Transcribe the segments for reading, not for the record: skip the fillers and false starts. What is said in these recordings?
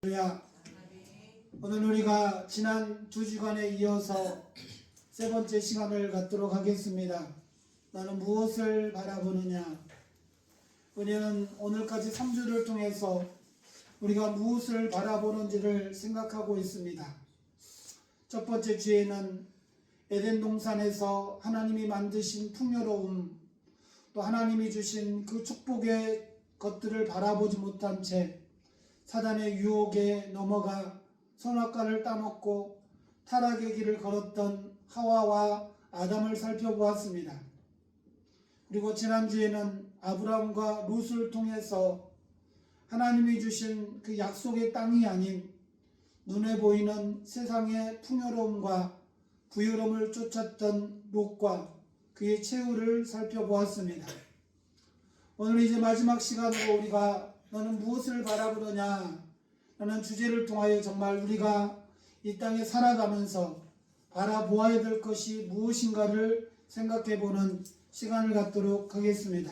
할렐루야. 오늘 우리가 지난 두 주간에 이어서 세 번째 시간을 갖도록 하겠습니다. 나는 무엇을 바라보느냐. 우리는 오늘까지 3주를 통해서 우리가 무엇을 바라보는지를 생각하고 있습니다. 첫 번째 주에는 에덴 동산에서 하나님이 만드신 풍요로움, 또 하나님이 주신 그 축복의 것들을 바라보지 못한 채 사단의 유혹에 넘어가 선악과를 따먹고 타락의 길을 걸었던 하와와 아담을 살펴보았습니다. 그리고 지난주에는 아브라함과 롯을 통해서 하나님이 주신 그 약속의 땅이 아닌 눈에 보이는 세상의 풍요로움과 부유로움을 쫓았던 롯과 그의 최후를 살펴보았습니다. 오늘 이제 마지막 시간으로 우리가 너는 무엇을 바라보느냐 라는 주제를 통하여 정말 우리가 이 땅에 살아가면서 바라보아야 될 것이 무엇인가를 생각해보는 시간을 갖도록 하겠습니다.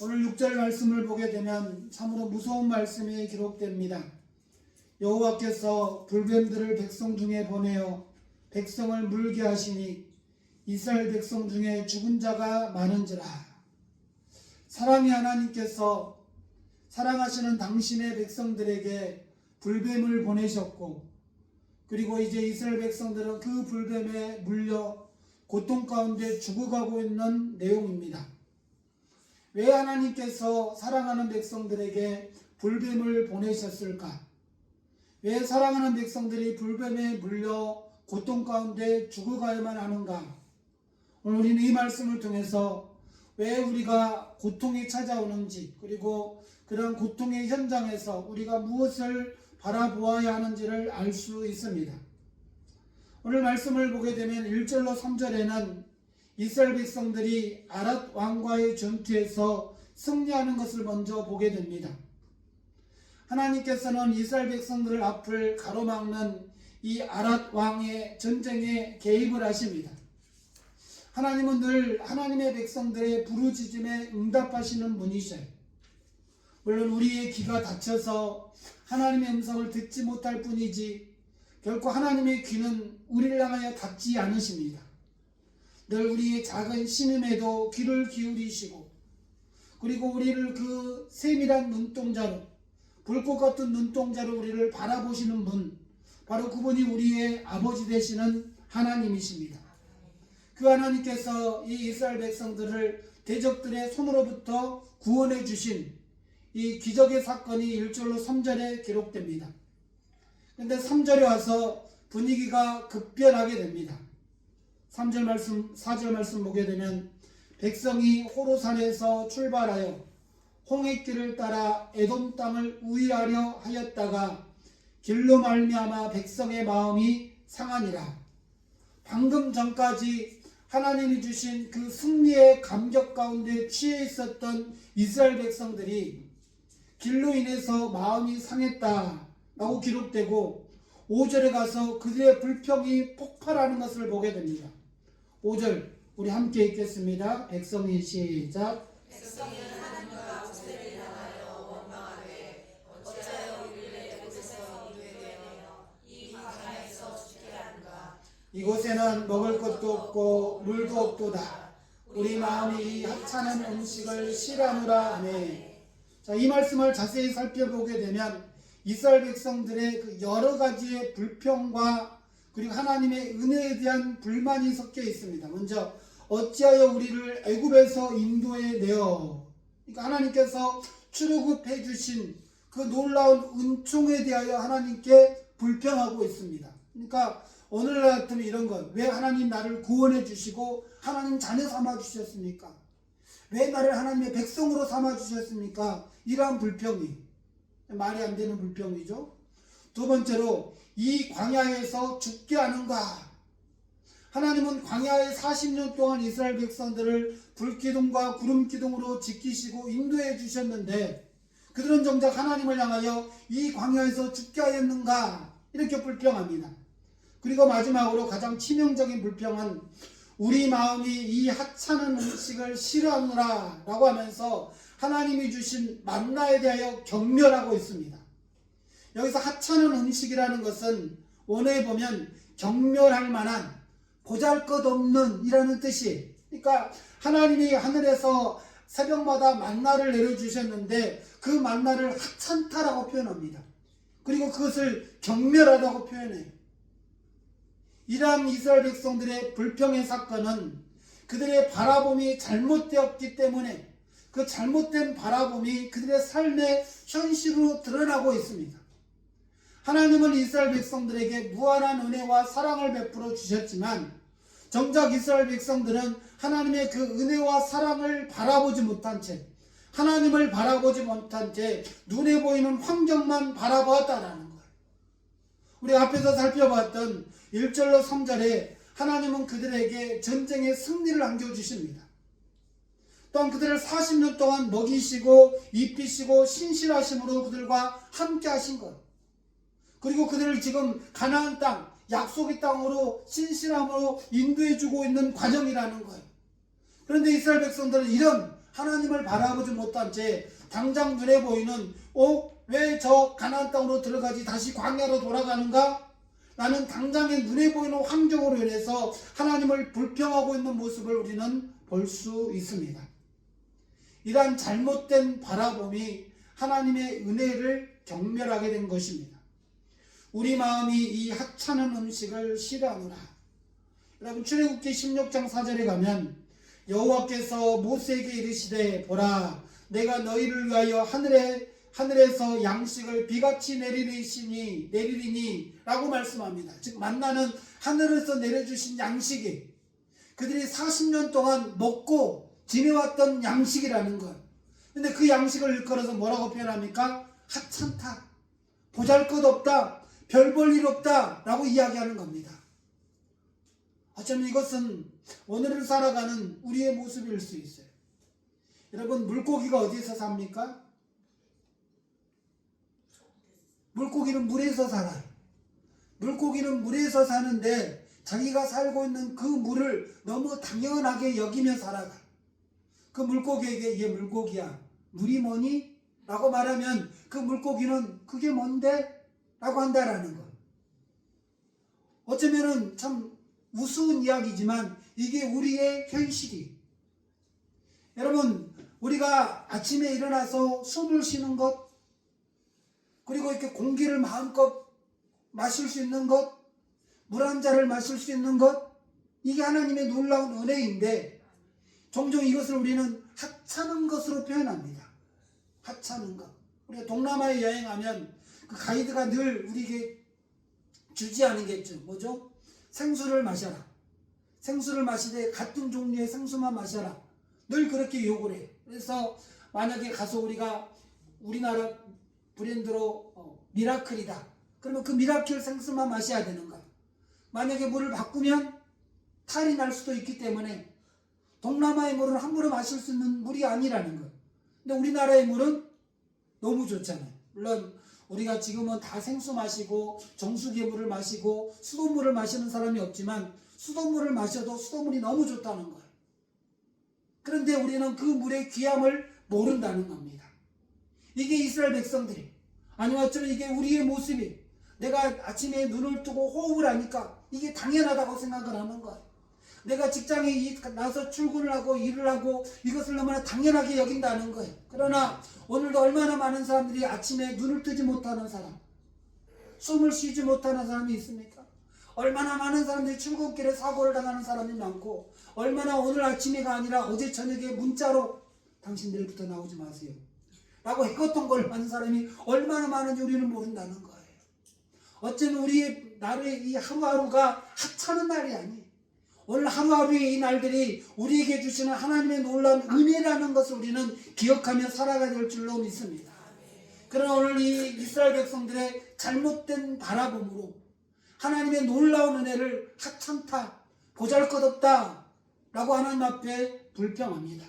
오늘 6절 말씀을 보게 되면 참으로 무서운 말씀이 기록됩니다. 여호와께서 불뱀들을 백성 중에 보내어 백성을 물게 하시니 이스라엘 백성 중에 죽은 자가 많은지라. 사랑의 하나님께서 사랑하시는 당신의 백성들에게 불뱀을 보내셨고, 그리고 이제 이스라엘 백성들은 그 불뱀에 물려 고통 가운데 죽어가고 있는 내용입니다. 왜 하나님께서 사랑하는 백성들에게 불뱀을 보내셨을까? 왜 사랑하는 백성들이 불뱀에 물려 고통 가운데 죽어가야만 하는가? 오늘 우리는 이 말씀을 통해서 왜 우리가 고통이 찾아오는지, 그리고 그런 고통의 현장에서 우리가 무엇을 바라보아야 하는지를 알 수 있습니다. 오늘 말씀을 보게 되면 1절로 3절에는 이스라엘 백성들이 아랏 왕과의 전투에서 승리하는 것을 먼저 보게 됩니다. 하나님께서는 이스라엘 백성들을 앞을 가로막는 이 아랏 왕의 전쟁에 개입을 하십니다. 하나님은 늘 하나님의 백성들의 부르짖음에 응답하시는 분이셔요. 물론 우리의 귀가 닫혀서 하나님의 음성을 듣지 못할 뿐이지 결코 하나님의 귀는 우리를 향하여 닫지 않으십니다. 늘 우리의 작은 신음에도 귀를 기울이시고, 그리고 우리를 그 세밀한 눈동자로, 불꽃 같은 눈동자로 우리를 바라보시는 분, 바로 그분이 우리의 아버지 되시는 하나님이십니다. 그 하나님께서 이 이스라엘 백성들을 대적들의 손으로부터 구원해 주신 이 기적의 사건이 1절로 3절에 기록됩니다. 그런데 3절에 와서 분위기가 급변하게 됩니다. 3절 말씀, 4절 말씀 보게 되면 백성이 호로산에서 출발하여 홍해길을 따라 에돔 땅을 우회하려 하였다가 길로 말미암아 백성의 마음이 상하니라. 방금 전까지 하나님이 주신 그 승리의 감격 가운데 취해 있었던 이스라엘 백성들이 길로 인해서 마음이 상했다라고 기록되고, 5절에 가서 그들의 불평이 폭발하는 것을 보게 됩니다. 5절 우리 함께 읽겠습니다. 백성이 시작. 백성이 하나님과 모세를 향하여 원망하되 어찌하여 우리를 애굽에서 인도에 내어 이 광야에서 죽게 하는가. 이곳에는 먹을 것도 없고 물도 없도다. 우리 마음이 이 하찮은 음식을 싫어하노라 하네. 자, 이 말씀을 자세히 살펴보게 되면 이스라엘 백성들의 그 여러 가지의 불평과 그리고 하나님의 은혜에 대한 불만이 섞여 있습니다. 먼저 어찌하여 우리를 애굽에서 인도에 내어, 그러니까 하나님께서 출애굽해 주신 그 놀라운 은총에 대하여 하나님께 불평하고 있습니다. 그러니까 오늘날 같으면 이런 것, 왜 하나님 나를 구원해 주시고 하나님 자녀 삼아 주셨습니까? 왜 나를 하나님의 백성으로 삼아 주셨습니까? 이러한 불평이 말이 안 되는 불평이죠. 두 번째로 이 광야에서 죽게 하는가. 하나님은 광야에 40년 동안 이스라엘 백성들을 불기둥과 구름기둥으로 지키시고 인도해 주셨는데 그들은 정작 하나님을 향하여 이 광야에서 죽게 하였는가, 이렇게 불평합니다. 그리고 마지막으로 가장 치명적인 불평은 우리 마음이 이 하찮은 음식을 싫어하노라 라고 하면서 하나님이 주신 만나에 대하여 경멸하고 있습니다. 여기서 하찮은 음식이라는 것은 원어에 보면 경멸할 만한, 보잘것없는 이라는 뜻이에요. 그러니까 하나님이 하늘에서 새벽마다 만나를 내려주셨는데 그 만나를 하찮다라고 표현합니다. 그리고 그것을 경멸하다고 표현해요. 이러한 이스라엘 백성들의 불평의 사건은 그들의 바라봄이 잘못되었기 때문에 그 잘못된 바라봄이 그들의 삶의 현실로 드러나고 있습니다. 하나님은 이스라엘 백성들에게 무한한 은혜와 사랑을 베풀어 주셨지만 정작 이스라엘 백성들은 하나님의 그 은혜와 사랑을 바라보지 못한 채, 하나님을 바라보지 못한 채 눈에 보이는 환경만 바라보았다라는 거예요. 우리가 앞에서 살펴봤던 1절로 3절에 하나님은 그들에게 전쟁의 승리를 안겨주십니다. 또한 그들을 40년 동안 먹이시고 입히시고 신실하심으로 그들과 함께 하신 것, 그리고 그들을 지금 가나안 땅, 약속의 땅으로 신실함으로 인도해주고 있는 과정이라는 거예요. 그런데 이스라엘 백성들은 이런 하나님을 바라보지 못한 채 당장 눈에 보이는 왜 저 가나안 땅으로 들어가지 다시 광야로 돌아가는가? 라는 당장의 눈에 보이는 환경으로 인해서 하나님을 불평하고 있는 모습을 우리는 볼 수 있습니다. 이러한 잘못된 바라봄이 하나님의 은혜를 경멸하게 된 것입니다. 우리 마음이 이 하찮은 음식을 싫어하노라. 여러분 출애굽기 16장 4절에 가면 여호와께서 모세에게 이르시되 보라 내가 너희를 위하여 하늘에서 양식을 비같이 내리리니 라고 말씀합니다. 즉 만나는 하늘에서 내려주신 양식이 그들이 40년 동안 먹고 지내왔던 양식이라는 것. 근데 그 양식을 일컬어서 뭐라고 표현합니까? 하찮다, 보잘것없다, 별 볼 일 없다 라고 이야기하는 겁니다. 어쩌면 이것은 오늘을 살아가는 우리의 모습일 수 있어요. 여러분 물고기가 어디서 삽니까? 물고기는 물에서 살아요. 물고기는 물에서 사는데 자기가 살고 있는 그 물을 너무 당연하게 여기며 살아가. 그 물고기에게 이게 물고기야, 물이 뭐니? 라고 말하면 그 물고기는 그게 뭔데? 라고 한다라는 것. 어쩌면은 참 우스운 이야기지만 이게 우리의 현실이. 여러분 우리가 아침에 일어나서 숨을 쉬는 것, 그리고 이렇게 공기를 마음껏 마실 수 있는 것, 물 한 잔을 마실 수 있는 것, 이게 하나님의 놀라운 은혜인데 종종 이것을 우리는 하찮은 것으로 표현합니다. 하찮은 것. 우리가 동남아에 여행하면 그 가이드가 늘 우리에게 주지 않은 게 있죠. 뭐죠? 생수를 마셔라. 생수를 마시되 같은 종류의 생수만 마셔라. 늘 그렇게 요구를 해요. 그래서 만약에 가서 우리가 우리나라 브랜드로 미라클이다. 그러면 그 미라클 생수만 마셔야 되는 거야. 만약에 물을 바꾸면 탈이 날 수도 있기 때문에 동남아의 물은 함부로 마실 수 있는 물이 아니라는 거예요. 근데 우리나라의 물은 너무 좋잖아요. 물론 우리가 지금은 다 생수 마시고 정수기물을 마시고 수돗물을 마시는 사람이 없지만 수돗물을 마셔도 수돗물이 너무 좋다는 거예요. 그런데 우리는 그 물의 귀함을 모른다는 겁니다. 이게 이스라엘 백성들이, 아니면 어쩌면 이게 우리의 모습이, 내가 아침에 눈을 뜨고 호흡을 하니까 이게 당연하다고 생각을 하는 거예요. 내가 직장에 나서 출근을 하고 일을 하고 이것을 너무나 당연하게 여긴다는 거예요. 그러나 오늘도 얼마나 많은 사람들이 아침에 눈을 뜨지 못하는 사람, 숨을 쉬지 못하는 사람이 있습니까? 얼마나 많은 사람들이 출근길에 사고를 당하는 사람이 많고, 얼마나 오늘 아침에가 아니라 어제 저녁에 문자로 당신 내일부터 나오지 마세요 라고 해고통고를 받는 사람이 얼마나 많은지 우리는 모른다는 거예요. 어쩌면 우리의 날의 이 하루하루가 하찮은 날이 아니에요. 오늘 하루하루의 이 날들이 우리에게 주시는 하나님의 놀라운 은혜라는 것을 우리는 기억하며 살아가야 될 줄로 믿습니다. 그러나 오늘 이 이스라엘 백성들의 잘못된 바라봄으로 하나님의 놀라운 은혜를 하찮다, 보잘것없다 라고 하나님 앞에 불평합니다.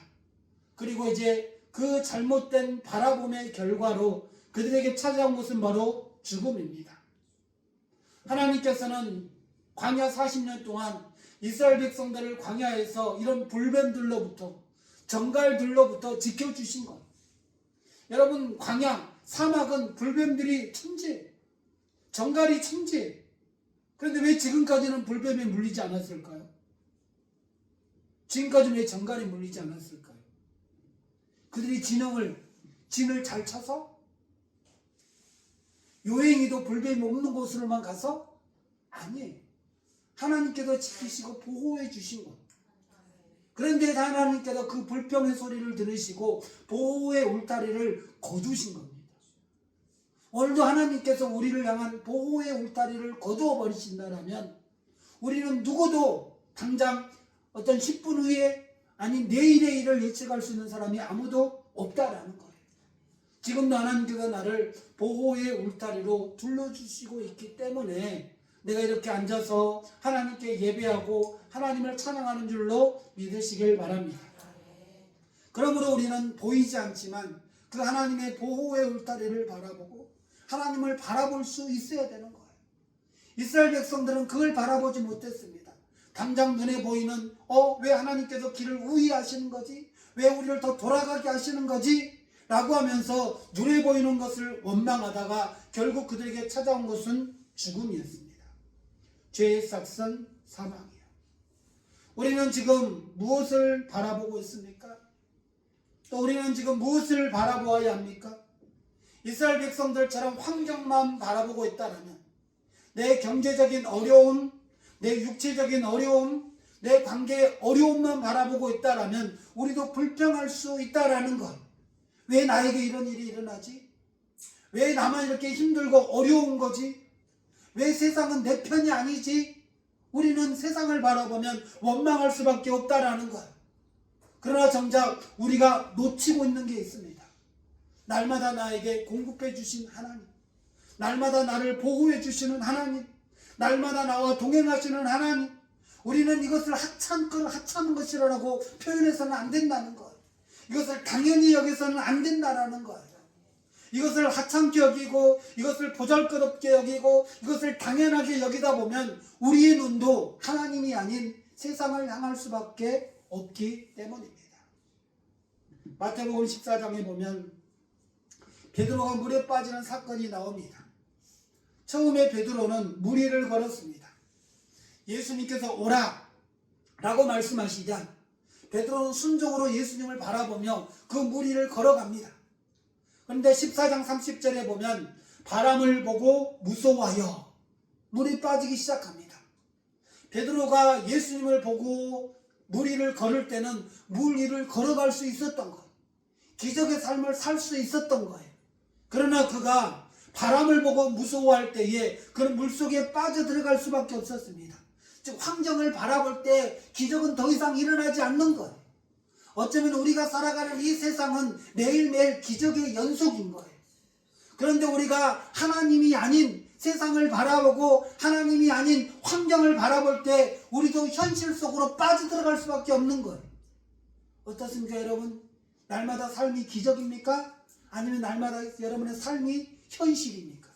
그리고 이제 그 잘못된 바라봄의 결과로 그들에게 찾아온 것은 바로 죽음입니다. 하나님께서는 광야 40년 동안 이스라엘 백성들을 광야에서 이런 불뱀들로부터, 정갈들로부터 지켜주신 것. 여러분 광야, 사막은 불뱀들이 천지예요. 정갈이 천재. 그런데 왜 지금까지는 불뱀에 물리지 않았을까요? 지금까지는 왜 정갈이 물리지 않았을까요? 그들이 진을 잘 쳐서? 요행이도 불뱀이 없는 곳으로만 가서? 아니에요. 하나님께서 지키시고 보호해 주신 것. 그런데 하나님께서 그 불평의 소리를 들으시고 보호의 울타리를 거두신 겁니다. 오늘도 하나님께서 우리를 향한 보호의 울타리를 거두어 버리신다면 우리는 누구도 당장 어떤 10분 후에 아니 내일의 일을 예측할 수 있는 사람이 아무도 없다라는 거예요. 지금도 하나님께서 나를 보호의 울타리로 둘러주시고 있기 때문에 내가 이렇게 앉아서 하나님께 예배하고 하나님을 찬양하는 줄로 믿으시길 바랍니다. 그러므로 우리는 보이지 않지만 그 하나님의 보호의 울타리를 바라보고 하나님을 바라볼 수 있어야 되는 거예요. 이스라엘 백성들은 그걸 바라보지 못했습니다. 당장 눈에 보이는 왜 하나님께서 길을 우회하시는 거지? 왜 우리를 더 돌아가게 하시는 거지? 라고 하면서 눈에 보이는 것을 원망하다가 결국 그들에게 찾아온 것은 죽음이었습니다. 죄의 삭선 사망이요. 우리는 지금 무엇을 바라보고 있습니까? 또 우리는 지금 무엇을 바라보아야 합니까? 이스라엘 백성들처럼 환경만 바라보고 있다면 내 경제적인 어려움, 내 육체적인 어려움, 내 관계의 어려움만 바라보고 있다면 우리도 불평할 수 있다라는 것. 왜 나에게 이런 일이 일어나지? 왜 나만 이렇게 힘들고 어려운 거지? 왜 세상은 내 편이 아니지? 우리는 세상을 바라보면 원망할 수밖에 없다라는 거예요. 그러나 정작 우리가 놓치고 있는 게 있습니다. 날마다 나에게 공급해 주신 하나님, 날마다 나를 보호해 주시는 하나님, 날마다 나와 동행하시는 하나님, 우리는 이것을 하찮은 것이라고 표현해서는 안 된다는 거예요. 이것을 당연히 여기서는 안 된다라는 거예요. 이것을 하찮게 여기고 이것을 보잘것없게 여기고 이것을 당연하게 여기다 보면 우리의 눈도 하나님이 아닌 세상을 향할 수밖에 없기 때문입니다. 마태복음 14장에 보면 베드로가 물에 빠지는 사건이 나옵니다. 처음에 베드로는 무리를 걸었습니다. 예수님께서 오라 라고 말씀하시자 베드로는 순종으로 예수님을 바라보며 그 무리를 걸어갑니다. 그런데 14장 30절에 보면 바람을 보고 무서워하여 물이 빠지기 시작합니다. 베드로가 예수님을 보고 무리를 걸을 때는 물 위를 걸어갈 수 있었던 거예요. 기적의 삶을 살 수 있었던 거예요. 그러나 그가 바람을 보고 무서워할 때에 그런 물속에 빠져들어갈 수밖에 없었습니다. 즉 환경을 바라볼 때 기적은 더 이상 일어나지 않는 거예요. 어쩌면 우리가 살아가는 이 세상은 매일매일 기적의 연속인 거예요. 그런데 우리가 하나님이 아닌 세상을 바라보고 하나님이 아닌 환경을 바라볼 때 우리도 현실 속으로 빠져들어갈 수밖에 없는 거예요. 어떻습니까 여러분? 날마다 삶이 기적입니까? 아니면 날마다 여러분의 삶이 현실입니까?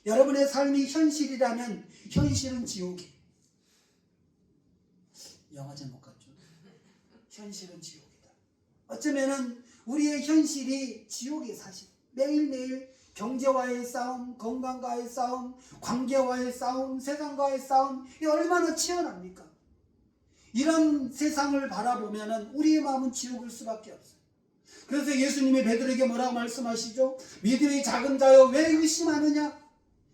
여러분의 삶이 현실이라면 현실은 지옥이에요. 영화 제목 같죠? 현실은 지옥이다. 어쩌면은 우리의 현실이 지옥이 사실. 매일매일 경제와의 싸움, 건강과의 싸움, 관계와의 싸움, 세상과의 싸움, 이 얼마나 치열합니까? 이런 세상을 바라보면은 우리의 마음은 지옥일 수밖에 없어요. 그래서 예수님이 베드로에게 뭐라고 말씀하시죠? 믿음이 작은 자여 왜 의심하느냐?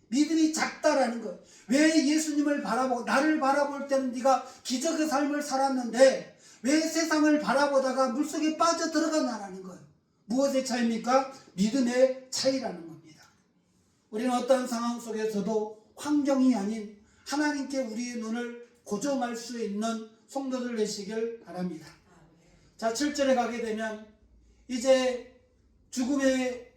믿음이 작다라는 거예요. 왜 예수님을 바라보고 나를 바라볼 때는 네가 기적의 삶을 살았는데 왜 세상을 바라보다가 물속에 빠져들어가냐라는 거예요. 무엇의 차이입니까? 믿음의 차이라는 겁니다. 우리는 어떤 상황 속에서도 환경이 아닌 하나님께 우리의 눈을 고정할 수 있는 성도들 되시길 바랍니다. 자, 7절에 가게 되면 이제 죽음의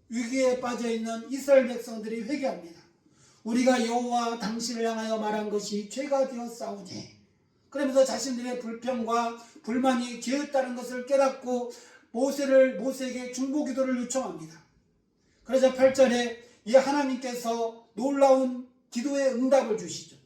위기에 빠져있는 이스라엘 백성들이 회개합니다. 우리가 여호와 당신을 향하여 말한 것이 죄가 되었사오니 그러면서 자신들의 불평과 불만이 죄였다는 것을 깨닫고 모세에게 중보기도를 요청합니다. 그래서 8절에 이 하나님께서 놀라운 기도의 응답을 주시죠.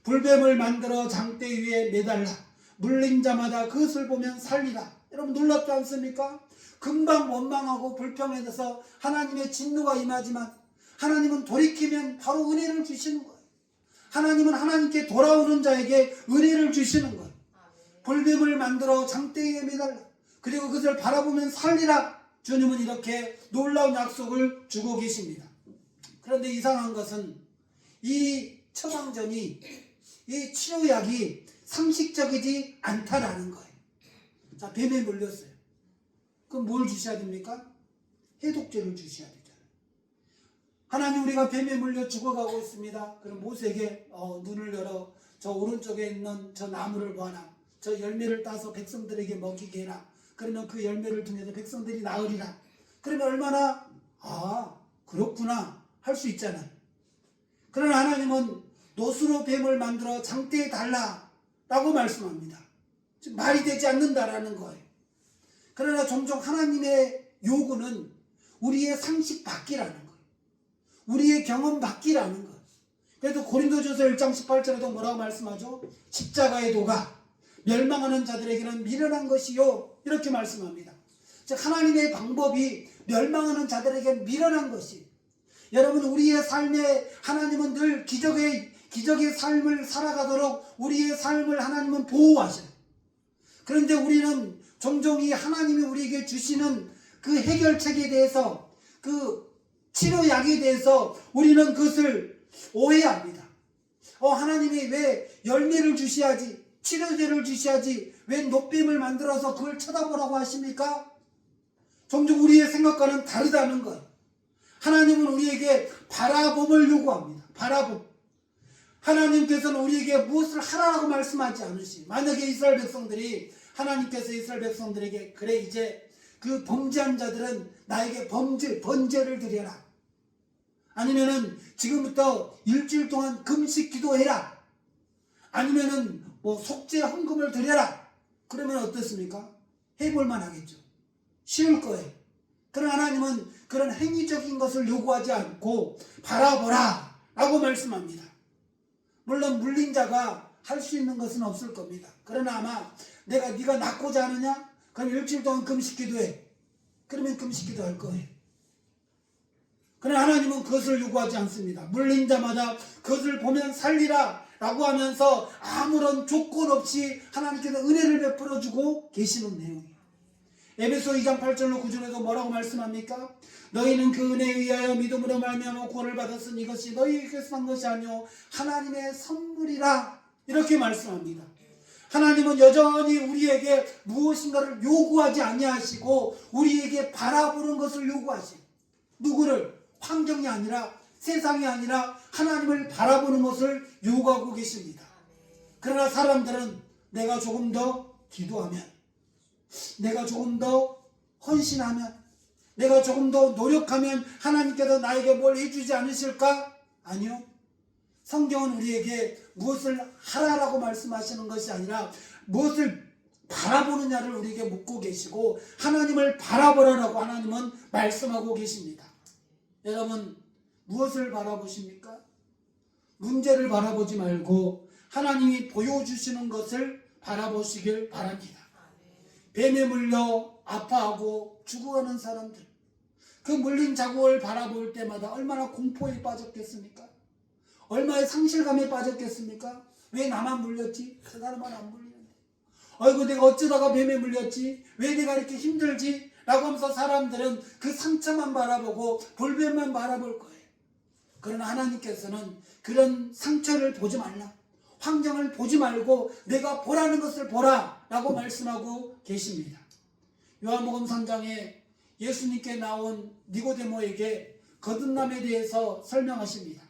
불뱀을 만들어 장대 위에 매달라 물린 자마다 그것을 보면 살리라. 여러분 놀랍지 않습니까? 금방 원망하고 불평해서 하나님의 진노가 임하지만 하나님은 돌이키면 바로 은혜를 주시는 거예요. 하나님은 하나님께 돌아오는 자에게 은혜를 주시는 거예요. 볼뱀을 만들어 장대에 매달라. 그리고 그것을 바라보면 살리라. 주님은 이렇게 놀라운 약속을 주고 계십니다. 그런데 이상한 것은 이 처방전이, 이 치료약이 상식적이지 않다라는 거예요. 자, 뱀에 물렸어요. 그럼 뭘 주셔야 됩니까? 해독제를 주셔야 되잖아요. 하나님, 우리가 뱀에 물려 죽어가고 있습니다. 그럼 모세에게 눈을 열어 저 오른쪽에 있는 저 나무를 보아라. 저 열매를 따서 백성들에게 먹이게 해라. 그러면 그 열매를 통해서 백성들이 나으리라. 그러면 얼마나 그렇구나 할 수 있잖아요. 그러나 하나님은 노수로 뱀을 만들어 장대에 달라 라고 말씀합니다. 즉 말이 되지 않는다라는 거예요. 그러나 종종 하나님의 요구는 우리의 상식 밖이라는 거예요. 우리의 경험 밖이라는 거예요. 그래도 고린도전서 1장 18절에도 뭐라고 말씀하죠? 십자가의 도가 멸망하는 자들에게는 미련한 것이요, 이렇게 말씀합니다. 즉 하나님의 방법이 멸망하는 자들에게 미련한 것이, 여러분, 우리의 삶에 하나님은 늘 기적의 삶을 살아가도록 우리의 삶을 하나님은 보호하셔요. 그런데 우리는 종종 이 하나님이 우리에게 주시는 그 해결책에 대해서, 그 치료약에 대해서 우리는 그것을 오해합니다. 하나님이 왜 열매를 주셔야지, 치료제를 주셔야지, 왜 노뱀을 만들어서 그걸 쳐다보라고 하십니까? 종종 우리의 생각과는 다르다는 것. 하나님은 우리에게 바라봄을 요구합니다. 바라봄. 하나님께서는 우리에게 무엇을 하라고 말씀하지 않으시. 만약에 이스라엘 백성들이, 하나님께서 이스라엘 백성들에게 그래 이제 그 범죄한 자들은 나에게 번제를 드려라. 아니면은 지금부터 일주일 동안 금식 기도해라. 아니면은 속죄 헌금을 드려라. 그러면 어떻습니까? 해볼만 하겠죠. 쉬울 거예요. 그러나 하나님은 그런 행위적인 것을 요구하지 않고 바라보라 라고 말씀합니다. 물론 물린 자가 할 수 있는 것은 없을 겁니다. 그러나 아마 네가 낫고자 하느냐? 그럼 일주일 동안 금식 기도해. 그러면 금식 기도할 거예요. 그러나 하나님은 그것을 요구하지 않습니다. 물린 자마다 그것을 보면 살리라 라고 하면서 아무런 조건 없이 하나님께서 은혜를 베풀어 주고 계시는 내용이에요. 에베소 2장 8절로 9절에도 뭐라고 말씀합니까? 너희는 그 은혜에 의하여 믿음으로 말미암아 구원을 받았으니 이것이 너희에게서 난 것이 아니요 하나님의 선물이라, 이렇게 말씀합니다. 하나님은 여전히 우리에게 무엇인가를 요구하지 아니하시고 우리에게 바라보는 것을 요구하시고, 누구를? 환경이 아니라, 세상이 아니라 하나님을 바라보는 것을 요구하고 계십니다. 그러나 사람들은 내가 조금 더 기도하면, 내가 조금 더 헌신하면, 내가 조금 더 노력하면 하나님께서 나에게 뭘 해주지 않으실까? 아니요. 성경은 우리에게 무엇을 하라라고 말씀하시는 것이 아니라 무엇을 바라보느냐를 우리에게 묻고 계시고, 하나님을 바라보라라고 하나님은 말씀하고 계십니다. 여러분, 무엇을 바라보십니까? 문제를 바라보지 말고 하나님이 보여주시는 것을 바라보시길 바랍니다. 뱀에 물려 아파하고 죽어가는 사람들, 그 물린 자국을 바라볼 때마다 얼마나 공포에 빠졌겠습니까? 얼마의 상실감에 빠졌겠습니까? 왜 나만 물렸지? 그 사람은 안 물리는데. 아이고, 내가 어쩌다가 뱀에 물렸지? 왜 내가 이렇게 힘들지? 라고 하면서 사람들은 그 상처만 바라보고 볼뱀만 바라볼 거예요. 그러나 하나님께서는 그런 상처를 보지 말라, 환경을 보지 말고 내가 보라는 것을 보라 라고 말씀하고 계십니다. 요한복음 3장에 예수님께 나온 니고데모에게 거듭남에 대해서 설명하십니다.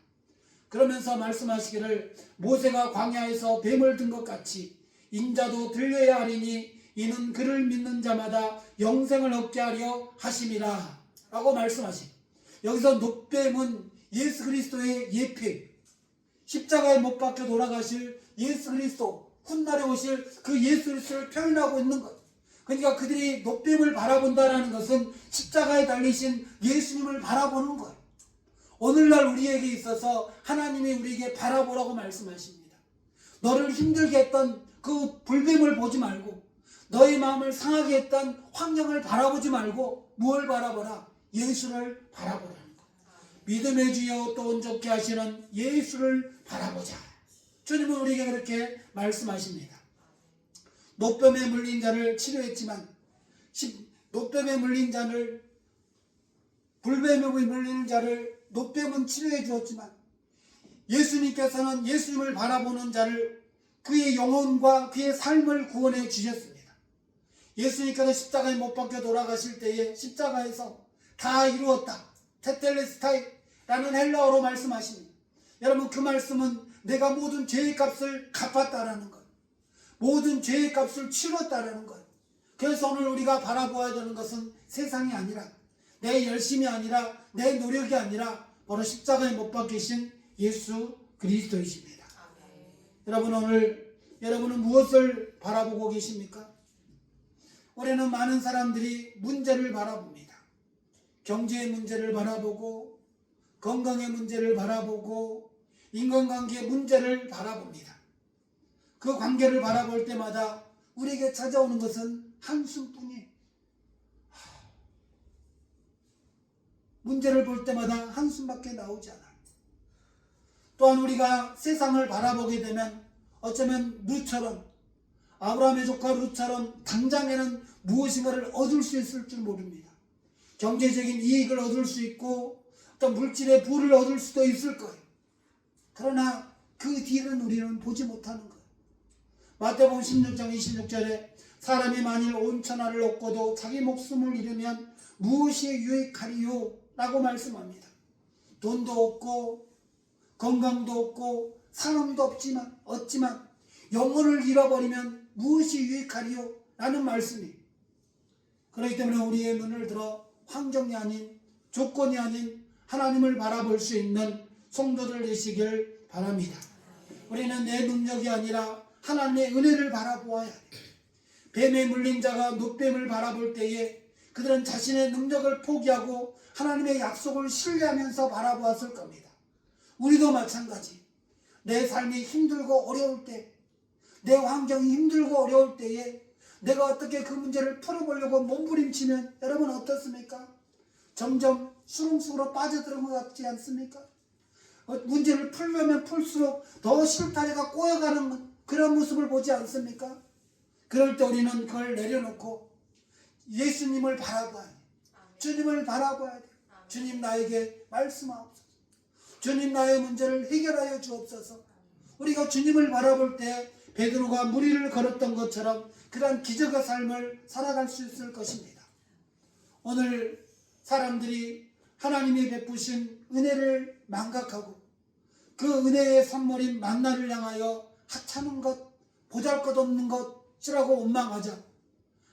그러면서 말씀하시기를, 모세가 광야에서 뱀을 든 것 같이 인자도 들려야 하리니 이는 그를 믿는 자마다 영생을 얻게 하려 하심이라 라고 말씀하십니다. 여기서 노뱀은 예수 그리스도의 예표, 십자가에 못 박혀 돌아가실 예수 그리스도, 훗날에 오실 그 예수 그리스도를 표현하고 있는 것. 그러니까 그들이 노뱀을 바라본다는 것은 십자가에 달리신 예수님을 바라보는 거예요. 오늘날 우리에게 있어서 하나님이 우리에게 바라보라고 말씀하십니다. 너를 힘들게 했던 그 불뱀을 보지 말고, 너의 마음을 상하게 했던 환경을 바라보지 말고 무엇을 바라보라? 예수를 바라보라는 거예요. 믿음의 주여 또 온전케 하시는 예수를 바라보자. 주님은 우리에게 그렇게 말씀하십니다. 노병에 물린 자를 치료했지만 노병에 물린 자를 불뱀에 물리는 자를 노병은 치료해 주었지만 예수님께서는 예수님을 바라보는 자를 그의 영혼과 그의 삶을 구원해 주셨습니다. 예수님께서 십자가에 못 박혀 돌아가실 때에 십자가에서 다 이루었다. 테텔레스타이라는 헬라어로 말씀하십니다. 여러분 그 말씀은 내가 모든 죄의 값을 갚았다라는 것, 모든 죄의 값을 치렀다라는 것. 그래서 오늘 우리가 바라보아야 되는 것은 세상이 아니라 내 열심이 아니라 내 노력이 아니라 바로 십자가에 못 박히신 예수 그리스도이십니다. 여러분 오늘 여러분은 무엇을 바라보고 계십니까? 올해는 많은 사람들이 문제를 바라봅니다. 경제의 문제를 바라보고 건강의 문제를 바라보고 인간관계의 문제를 바라봅니다. 그 관계를 바라볼 때마다 우리에게 찾아오는 것은 한숨뿐이에요. 문제를 볼 때마다 한숨밖에 나오지 않아요. 또한 우리가 세상을 바라보게 되면 어쩌면 룻처럼 아브라함의 조카 룻처럼 당장에는 무엇인가를 얻을 수 있을 줄 모릅니다. 경제적인 이익을 얻을 수 있고 어떤 물질의 부를 얻을 수도 있을 거예요. 그러나 그 뒤는 우리는 보지 못하는 거예요. 마태복음 16장 26절에 사람이 만일 온 천하를 얻고도 자기 목숨을 잃으면 무엇이 유익하리요? 라고 말씀합니다. 돈도 없고 건강도 없고 사랑도 없지만 영혼을 잃어버리면 무엇이 유익하리요? 라는 말씀이에요. 그렇기 때문에 우리의 눈을 들어 환경이 아닌 조건이 아닌 하나님을 바라볼 수 있는 성도들 되시길 바랍니다. 우리는 내 능력이 아니라 하나님의 은혜를 바라보아야 해요. 뱀에 물린 자가 노뱀을 바라볼 때에 그들은 자신의 능력을 포기하고 하나님의 약속을 신뢰하면서 바라보았을 겁니다. 우리도 마찬가지. 내 삶이 힘들고 어려울 때, 내 환경이 힘들고 어려울 때에 내가 어떻게 그 문제를 풀어보려고 몸부림치면 여러분 어떻습니까? 점점 수렁속으로 빠져들은 것 같지 않습니까? 문제를 풀려면 풀수록 더 실타래가 꼬여가는 그런 모습을 보지 않습니까? 그럴 때 우리는 그걸 내려놓고 예수님을 바라봐야 돼. 주님을 바라봐야 돼. 주님 나에게 말씀하옵소서. 주님 나의 문제를 해결하여 주옵소서. 우리가 주님을 바라볼 때 베드로가 무리를 걸었던 것처럼 그런 기적의 삶을 살아갈 수 있을 것입니다. 오늘 사람들이 하나님이 베푸신 은혜를 망각하고 그 은혜의 선물인 만나를 향하여 하찮은 것, 보잘것없는 것이라고 원망하자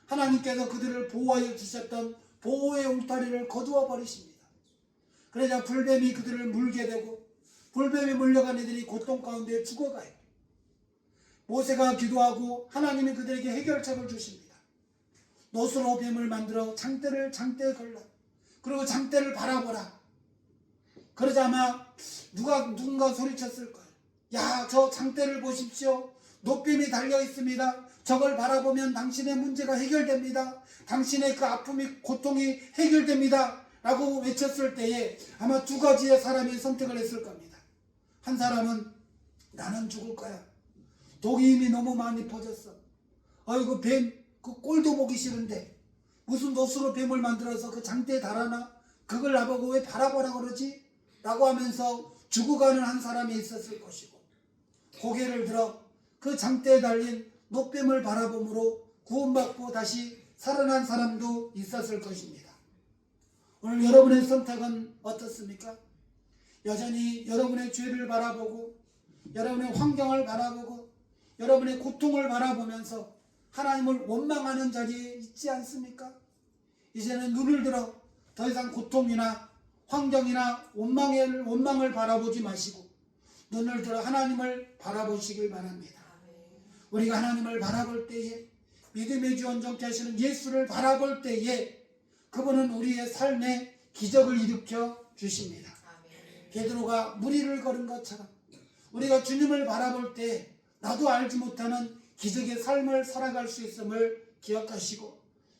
하나님께서 그들을 보호하여 주셨던 보호의 울타리를 거두어 버리십니다. 그러자 불뱀이 그들을 물게 되고 불뱀에 물려간 이들이 고통 가운데 죽어가요. 모세가 기도하고 하나님이 그들에게 해결책을 주십니다. 노스로 뱀을 만들어 장대에 걸라. 그리고 장대를 바라보라. 그러자 아마 누군가 소리쳤을 거예요. 야, 저 장대를 보십시오. 노뱀이 달려 있습니다. 저걸 바라보면 당신의 문제가 해결됩니다. 당신의 그 아픔이 고통이 해결됩니다. 라고 외쳤을 때에 아마 두 가지의 사람이 선택을 했을 겁니다. 한 사람은 나는 죽을 거야. 독이 이미 너무 많이 퍼졌어. 아이고 뱀 그 꼴도 보기 싫은데 무슨 노스로 뱀을 만들어서 그 장대에 달아나? 그걸 나보고 왜 바라보라 그러지? 라고 하면서 죽어가는 한 사람이 있었을 것이고 고개를 들어 그 장대에 달린 노뱀을 바라봄으로 구원받고 다시 살아난 사람도 있었을 것입니다. 오늘 여러분의 선택은 어떻습니까? 여전히 여러분의 죄를 바라보고 여러분의 환경을 바라보고 여러분의 고통을 바라보면서 하나님을 원망하는 자리에 있지 않습니까? 이제는 눈을 들어 더 이상 고통이나 환경이나 원망을 바라보지 마시고 눈을 들어 하나님을 바라보시길 바랍니다. 우리가 하나님을 바라볼 때에 믿음의 주 온전케 하시는 예수를 바라볼 때에 그분은 우리의 삶에 기적을 일으켜 주십니다. 베드로가 무리를 걸은 것처럼 우리가 주님을 바라볼 때 나도 알지 못하는 기적의 삶을 살아갈 수 있음을 기억하시고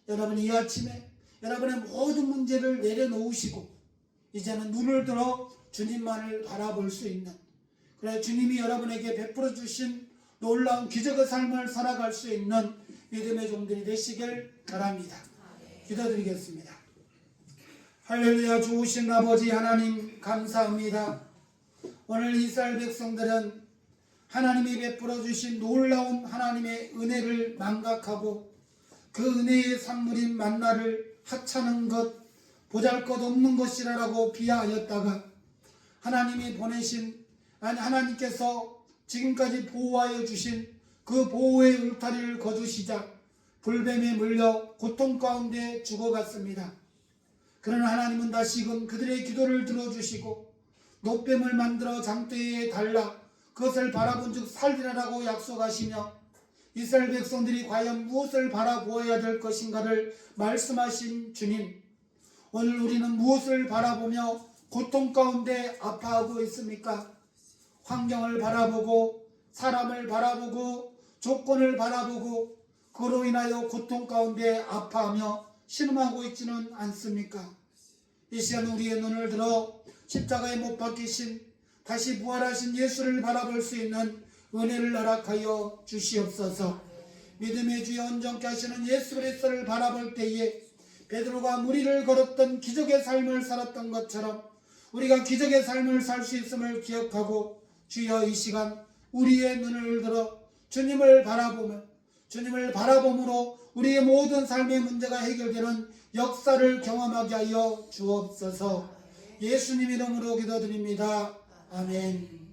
여러분 이 아침에 여러분의 모든 문제를 내려놓으시고 이제는 눈을 들어 주님만을 바라볼 수 있는, 그래 주님이 여러분에게 베풀어 주신 놀라운 기적의 삶을 살아갈 수 있는 믿음의 종들이 되시길 바랍니다. 기도드리겠습니다. 할렐루야. 좋으신 아버지 하나님 감사합니다. 오늘 이스라엘 백성들은 하나님이 베풀어 주신 놀라운 하나님의 은혜를 망각하고 그 은혜의 산물인 만나를 하찮은 것, 보잘것없는 것이라고 비하하였다가 하나님이 보내신, 하나님께서 지금까지 보호하여 주신 그 보호의 울타리를 거두시자 불뱀에 물려 고통 가운데 죽어갔습니다. 그러나 하나님은 다시금 그들의 기도를 들어주시고 노뱀을 만들어 장대에 달라 그것을 바라본 즉 살리라라고 약속하시며 이스라엘 백성들이 과연 무엇을 바라보아야 될 것인가를 말씀하신 주님, 오늘 우리는 무엇을 바라보며 고통 가운데 아파하고 있습니까? 환경을 바라보고 사람을 바라보고 조건을 바라보고 그로 인하여 고통 가운데 아파하며 신음하고 있지는 않습니까? 이 시간 우리의 눈을 들어 십자가에 못 박히신 다시 부활하신 예수를 바라볼 수 있는 은혜를 허락하여 주시옵소서. 믿음의 주여 온전케 하시는 예수 그리스도를 바라볼 때에 베드로가 무리를 걸었던 기적의 삶을 살았던 것처럼 우리가 기적의 삶을 살 수 있음을 기억하고 주여 이 시간 우리의 눈을 들어 주님을 바라보며 주님을 바라봄으로 우리의 모든 삶의 문제가 해결되는 역사를 경험하게 하여 주옵소서. 예수님 이름으로 기도드립니다. 아멘.